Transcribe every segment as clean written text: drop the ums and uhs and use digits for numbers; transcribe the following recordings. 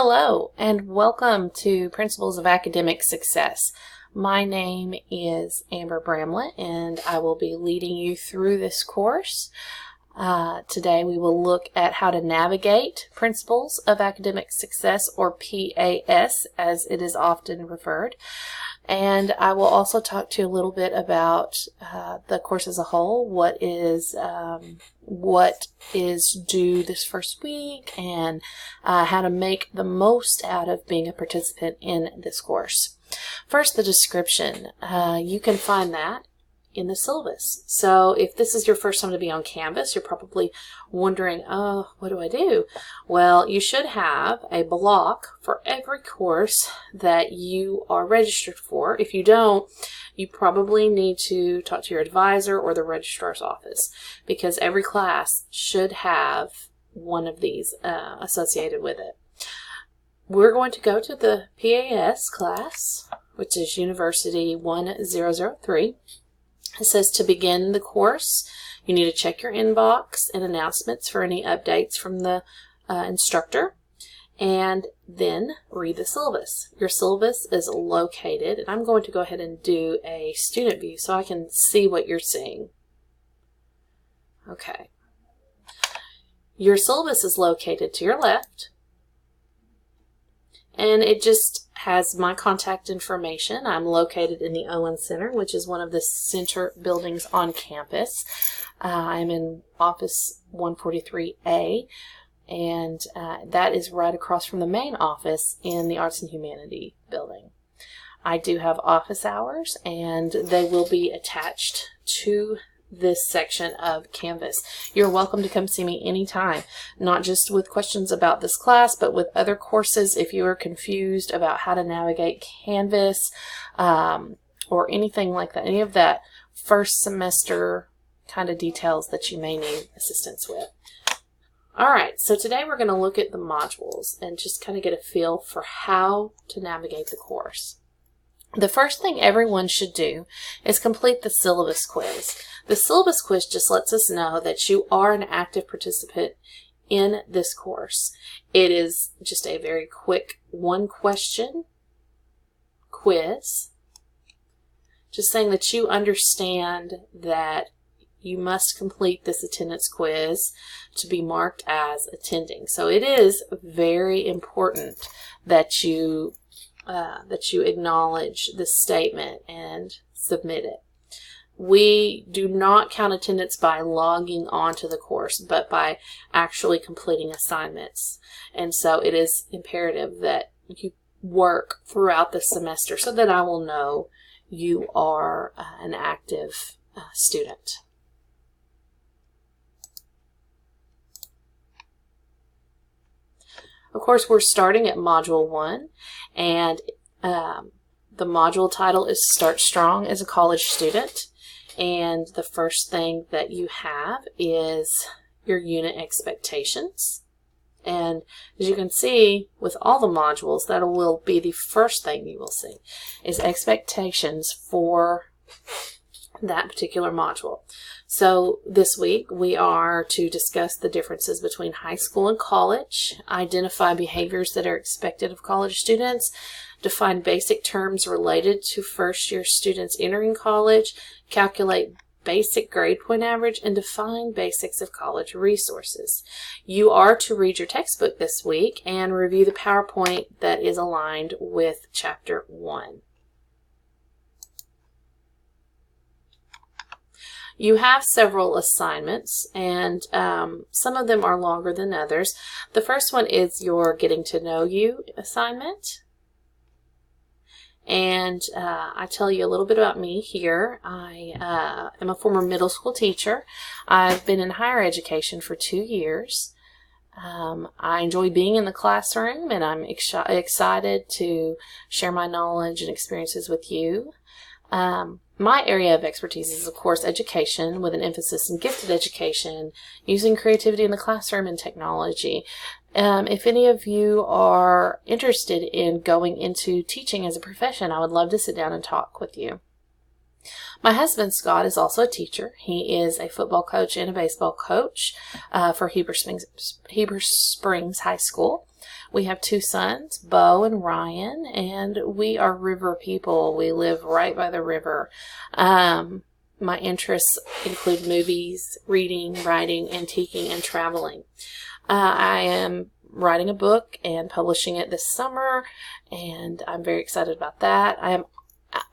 Hello and welcome to Principles of Academic Success. My name is Amber Bramlett and I will be leading you through this course. Today we will look at how to navigate Principles of Academic Success, or PAS as it is often referred. And I will also talk to you a little bit about the course as a whole, what is due this first week, and how to make the most out of being a participant in this course. First, the description. You can find that in the syllabus. So if this is your first time to be on Canvas, you're probably wondering, oh, what do I do? Well, you should have a block for every course that you are registered for. If you don't, you probably need to talk to your advisor or the registrar's office, because every class should have one of these associated with it. We're going to go to the PAS class, which is University 1003. It says to begin the course, you need to check your inbox and announcements for any updates from the instructor, and then read the syllabus. Your syllabus is located, and I'm going to go ahead and do a student view so I can see what you're seeing. Okay. Your syllabus is located to your left, and it just has my contact information. I'm located in the Owen Center, which is one of the center buildings on campus. I'm in office 143A, and that is right across from the main office in the Arts and Humanity building. I do have office hours, and they will be attached to this section of Canvas. You're welcome to come see me anytime, not just with questions about this class, but with other courses. If you are confused about how to navigate Canvas or anything like that, any of that first semester kind of details that you may need assistance with. Alright, so today we're going to look at the modules and just kind of get a feel for how to navigate the course. The first thing everyone should do is complete the syllabus quiz. The syllabus quiz just lets us know that you are an active participant in this course. It is just a very quick one-question quiz, just saying that you understand that you must complete this attendance quiz to be marked as attending. So it is very important that you acknowledge this statement and submit it. We do not count attendance by logging onto the course, but by actually completing assignments. And so it is imperative that you work throughout the semester so that I will know you are an active student. Of course, we're starting at Module 1, and the module title is Start Strong as a College Student. And the first thing that you have is your unit expectations. And as you can see, with all the modules, that will be the first thing you will see, is expectations for that particular module. So this week we are to discuss the differences between high school and college, identify behaviors that are expected of college students, define basic terms related to first-year students entering college, calculate basic grade point average, and define basics of college resources. You are to read your textbook this week and review the PowerPoint that is aligned with Chapter 1. You have several assignments, and some of them are longer than others. The first one is your Getting to Know You assignment. And I tell you a little bit about me here. I am a former middle school teacher. I've been in higher education for 2 years. I enjoy being in the classroom, and I'm excited to share my knowledge and experiences with you. My area of expertise is, of course, education, with an emphasis in gifted education, using creativity in the classroom, and technology. If any of you are interested in going into teaching as a profession, I would love to sit down and talk with you. My husband, Scott, is also a teacher. He is a football coach and a baseball coach for Heber Springs High School. We have 2 sons, Bo and Ryan, and we are river people. We live right by the river. My interests include movies, reading, writing, antiquing, and traveling. I am writing a book and publishing it this summer, and I'm very excited about that. I am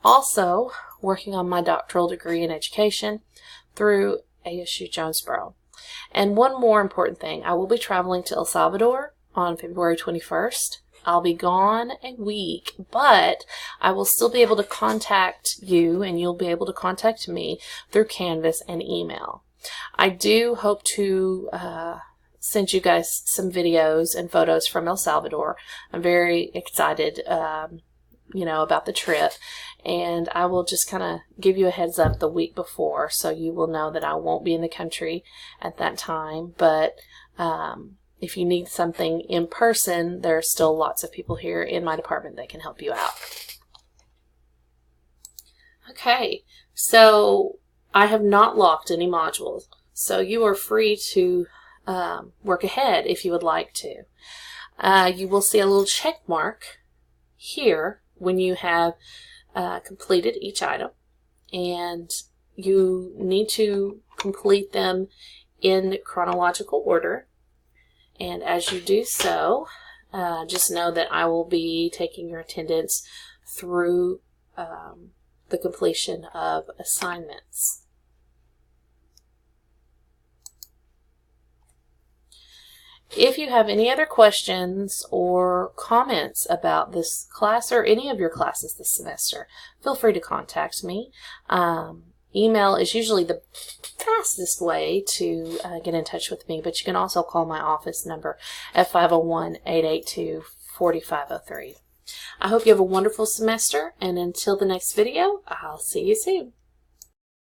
also working on my doctoral degree in education through ASU Jonesboro. And one more important thing, I will be traveling to El Salvador on February 21st. I'll be gone a week, but I will still be able to contact you, and you'll be able to contact me through Canvas and email. I do hope to send you guys some videos and photos from El Salvador. I'm very excited, about the trip, and I will just kind of give you a heads up the week before, so you will know that I won't be in the country at that time. But if you need something in person, there are still lots of people here in my department that can help you out. Okay, so I have not locked any modules, so you are free to work ahead if you would like to. You will see a little check mark here when you have completed each item, and you need to complete them in chronological order. And as you do so, just know that I will be taking your attendance through the completion of assignments. If you have any other questions or comments about this class or any of your classes this semester, feel free to contact me. Email is usually the fastest way to get in touch with me, but you can also call my office number at 501-882-4503. I hope you have a wonderful semester, and until the next video, I'll see you soon.